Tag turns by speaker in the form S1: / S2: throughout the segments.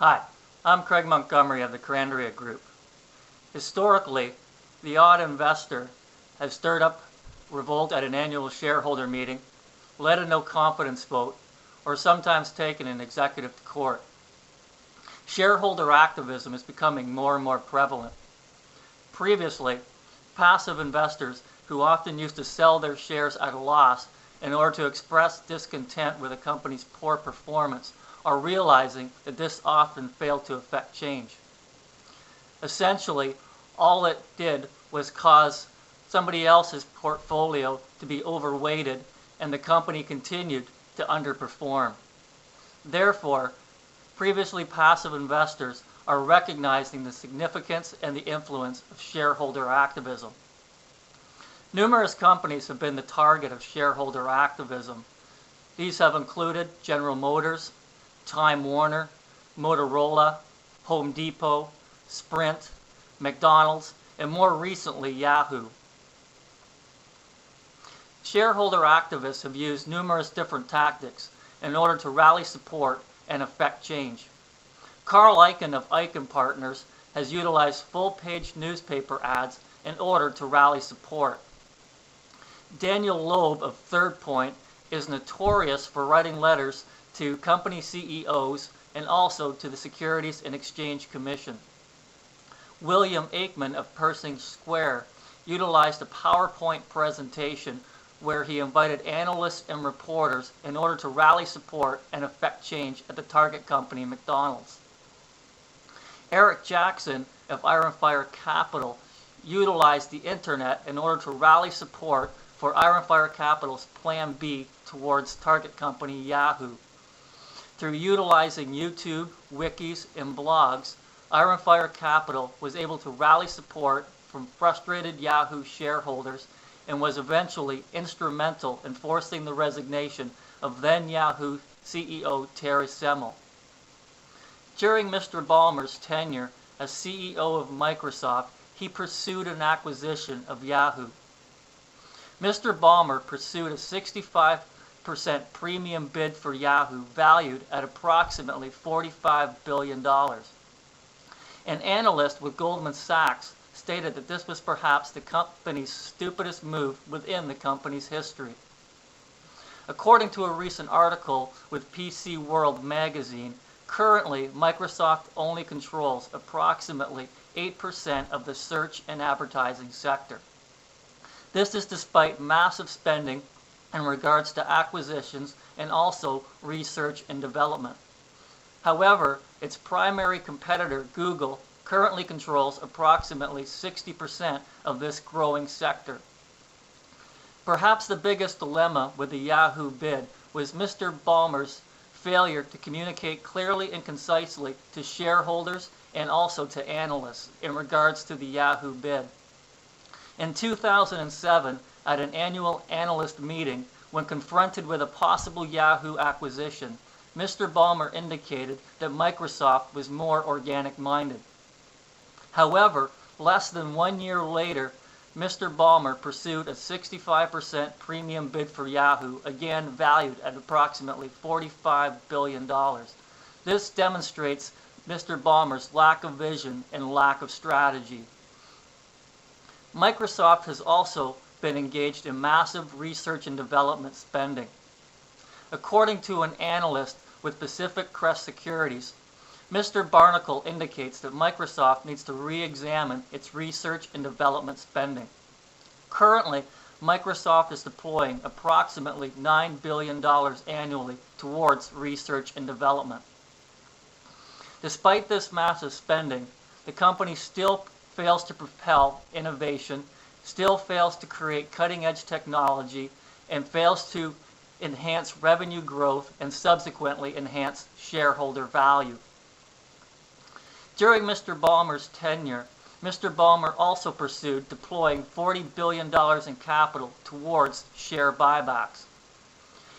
S1: Hi, I'm Craig Montgomery of the Carandaria Group. Historically, the odd investor has stirred up revolt at an annual shareholder meeting, led a no-confidence vote, or sometimes taken an executive to court. Shareholder activism is becoming more and more prevalent. Previously, passive investors who often used to sell their shares at a loss in order to express discontent with a company's poor performance are realizing that this often failed to affect change. Essentially, all it did was cause somebody else's portfolio to be overweighted and the company continued to underperform. Therefore, previously passive investors are recognizing the significance and the influence of shareholder activism. Numerous companies have been the target of shareholder activism. These have included General Motors, Time Warner, Motorola, Home Depot, Sprint, McDonald's, and more recently Yahoo. Shareholder activists have used numerous different tactics in order to rally support and affect change. Carl Icahn of Icahn Partners has utilized full-page newspaper ads in order to rally support. Daniel Loeb of Third Point is notorious for writing letters to company CEOs and also to the Securities and Exchange Commission. William Aikman of Pershing Square utilized a PowerPoint presentation where he invited analysts and reporters in order to rally support and affect change at the target company McDonald's. Eric Jackson of Iron Fire Capital utilized the internet in order to rally support for Iron Fire Capital's Plan B towards target company Yahoo. Through utilizing YouTube, wikis, and blogs, Iron Fire Capital was able to rally support from frustrated Yahoo shareholders and was eventually instrumental in forcing the resignation of then Yahoo CEO Terry Semel. During Mr. Ballmer's tenure as CEO of Microsoft, he pursued an acquisition of Yahoo. Mr. Ballmer pursued a 65% premium bid for Yahoo valued at approximately $45 billion. An analyst with Goldman Sachs stated that this was perhaps the company's stupidest move within the company's history. According to a recent article with PC World magazine, currently Microsoft only controls approximately 8% of the search and advertising sector. This is despite massive spending in regards to acquisitions and also research and development. However, its primary competitor, Google, currently controls approximately 60% of this growing sector. Perhaps the biggest dilemma with the Yahoo bid was Mr. Ballmer's failure to communicate clearly and concisely to shareholders and also to analysts in regards to the Yahoo bid. In 2007, at an annual analyst meeting, when confronted with a possible Yahoo acquisition, Mr. Ballmer indicated that Microsoft was more organic-minded. However, less than 1 year later, Mr. Ballmer pursued a 65% premium bid for Yahoo, again valued at approximately $45 billion. This demonstrates Mr. Ballmer's lack of vision and lack of strategy. Microsoft has also been engaged in massive research and development spending. According to an analyst with Pacific Crest Securities, Mr. Barnacle indicates that Microsoft needs to re-examine its research and development spending. Currently, Microsoft is deploying approximately $9 billion annually towards research and development. Despite this massive spending, the company still fails to propel innovation, still fails to create cutting-edge technology, and fails to enhance revenue growth and subsequently enhance shareholder value. During Mr. Ballmer's tenure, Mr. Ballmer also pursued deploying $40 billion in capital towards share buybacks.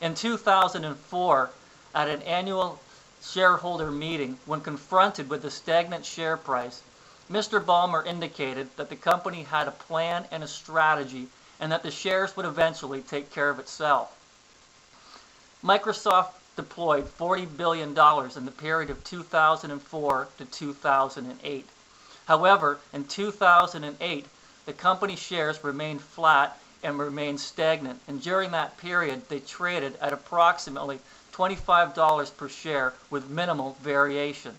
S1: In 2004, at an annual shareholder meeting, when confronted with the stagnant share price, Mr. Ballmer indicated that the company had a plan and a strategy and that the shares would eventually take care of itself. Microsoft deployed $40 billion in the period of 2004 to 2008. However, in 2008, the company shares remained flat and remained stagnant, and during that period they traded at approximately $25 per share with minimal variation.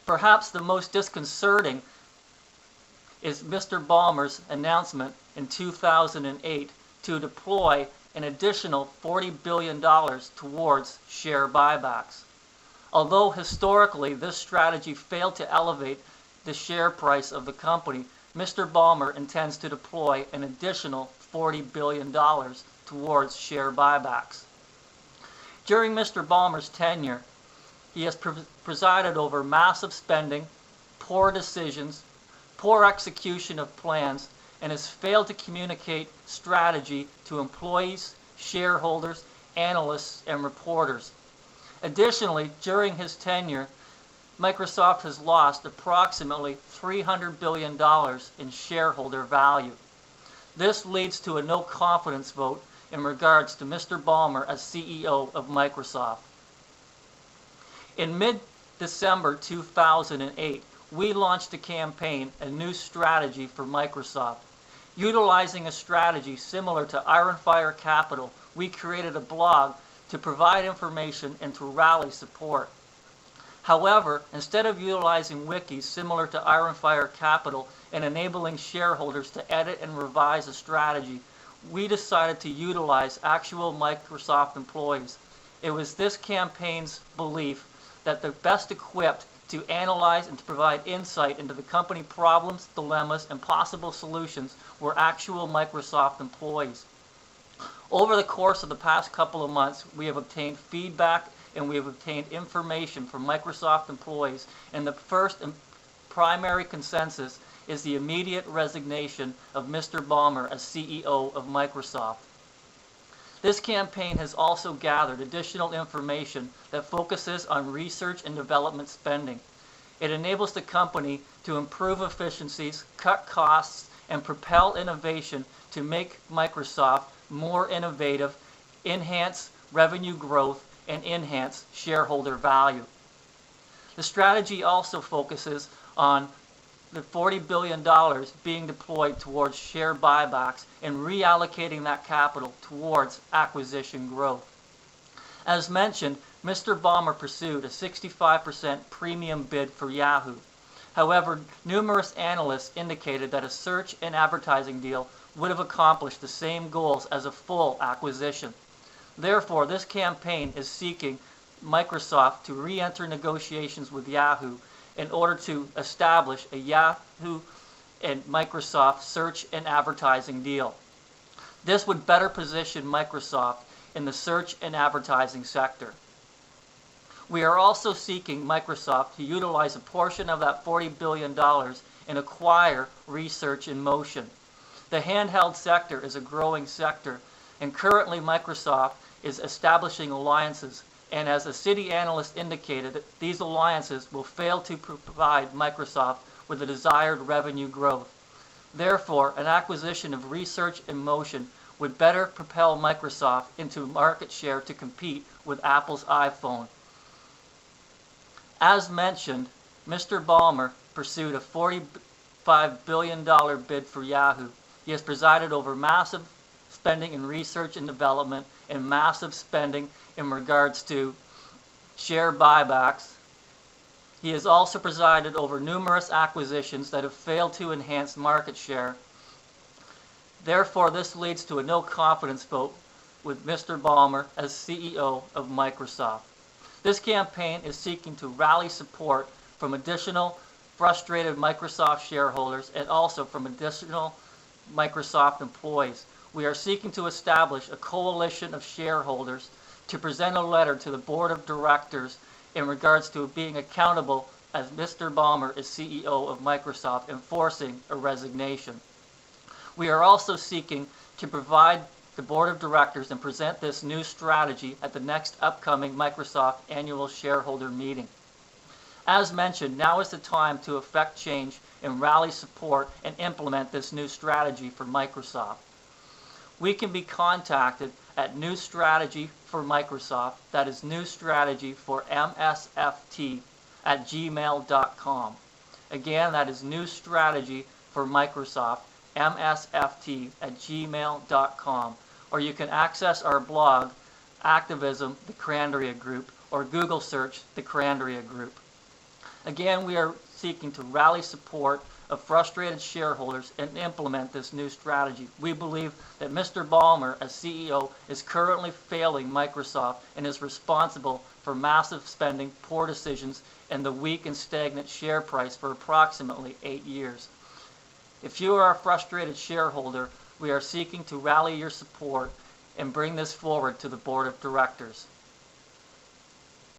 S1: Perhaps the most disconcerting is Mr. Ballmer's announcement in 2008 to deploy an additional $40 billion towards share buybacks. Although historically this strategy failed to elevate the share price of the company, Mr. Ballmer intends to deploy an additional $40 billion towards share buybacks. During Mr. Ballmer's tenure, he has presided over massive spending, poor decisions, poor execution of plans, and has failed to communicate strategy to employees, shareholders, analysts, and reporters. Additionally, during his tenure, Microsoft has lost approximately $300 billion in shareholder value. This leads to a no confidence vote in regards to Mr. Ballmer as CEO of Microsoft. In mid-December 2008, we launched a campaign, a new strategy for Microsoft. Utilizing a strategy similar to Iron Fire Capital, we created a blog to provide information and to rally support. However, instead of utilizing wikis similar to Iron Fire Capital and enabling shareholders to edit and revise a strategy, we decided to utilize actual Microsoft employees. It was this campaign's belief that the best equipped to analyze and to provide insight into the company problems, dilemmas, and possible solutions were actual Microsoft employees. Over the course of the past couple of months, we have obtained feedback and we have obtained information from Microsoft employees, and the first and primary consensus is the immediate resignation of Mr. Ballmer as CEO of Microsoft. This campaign has also gathered additional information that focuses on research and development spending. It enables the company to improve efficiencies, cut costs, and propel innovation to make Microsoft more innovative, enhance revenue growth, and enhance shareholder value. The strategy also focuses on the $40 billion being deployed towards share buybacks and reallocating that capital towards acquisition growth. As mentioned, Mr. Ballmer pursued a 65% premium bid for Yahoo. However, numerous analysts indicated that a search and advertising deal would have accomplished the same goals as a full acquisition. Therefore, this campaign is seeking Microsoft to re-enter negotiations with Yahoo in order to establish a Yahoo and Microsoft search and advertising deal. This would better position Microsoft in the search and advertising sector. We are also seeking Microsoft to utilize a portion of that $40 billion and acquire Research in Motion. The handheld sector is a growing sector, and currently Microsoft is establishing alliances, and as a Citi analyst indicated, these alliances will fail to provide Microsoft with the desired revenue growth. Therefore, an acquisition of Research in Motion would better propel Microsoft into market share to compete with Apple's iPhone. As mentioned, Mr. Ballmer pursued a $45 billion bid for Yahoo. He has presided over massive spending in research and development and massive spending in regards to share buybacks. He has also presided over numerous acquisitions that have failed to enhance market share. Therefore, this leads to a no confidence vote with Mr. Ballmer as CEO of Microsoft. This campaign is seeking to rally support from additional frustrated Microsoft shareholders and also from additional Microsoft employees. We are seeking to establish a coalition of shareholders to present a letter to the board of directors in regards to being accountable as Mr. Ballmer is CEO of Microsoft, enforcing a resignation. We are also seeking to provide the board of directors and present this new strategy at the next upcoming Microsoft annual shareholder meeting. As mentioned, now is the time to effect change and rally support and implement this new strategy for Microsoft. We can be contacted at newstrategy for Microsoft, that is new strategy for MSFT at gmail.com. Again, that is new strategy for Microsoft, MSFT at gmail.com. Or you can access our blog, Activism, the Crandria Group, or Google search the Crandria Group. Again, we are seeking to rally support of frustrated shareholders and implement this new strategy. We believe that Mr. Ballmer, as CEO, is currently failing Microsoft and is responsible for massive spending, poor decisions, and the weak and stagnant share price for approximately 8 years. If you are a frustrated shareholder, we are seeking to rally your support and bring this forward to the board of directors.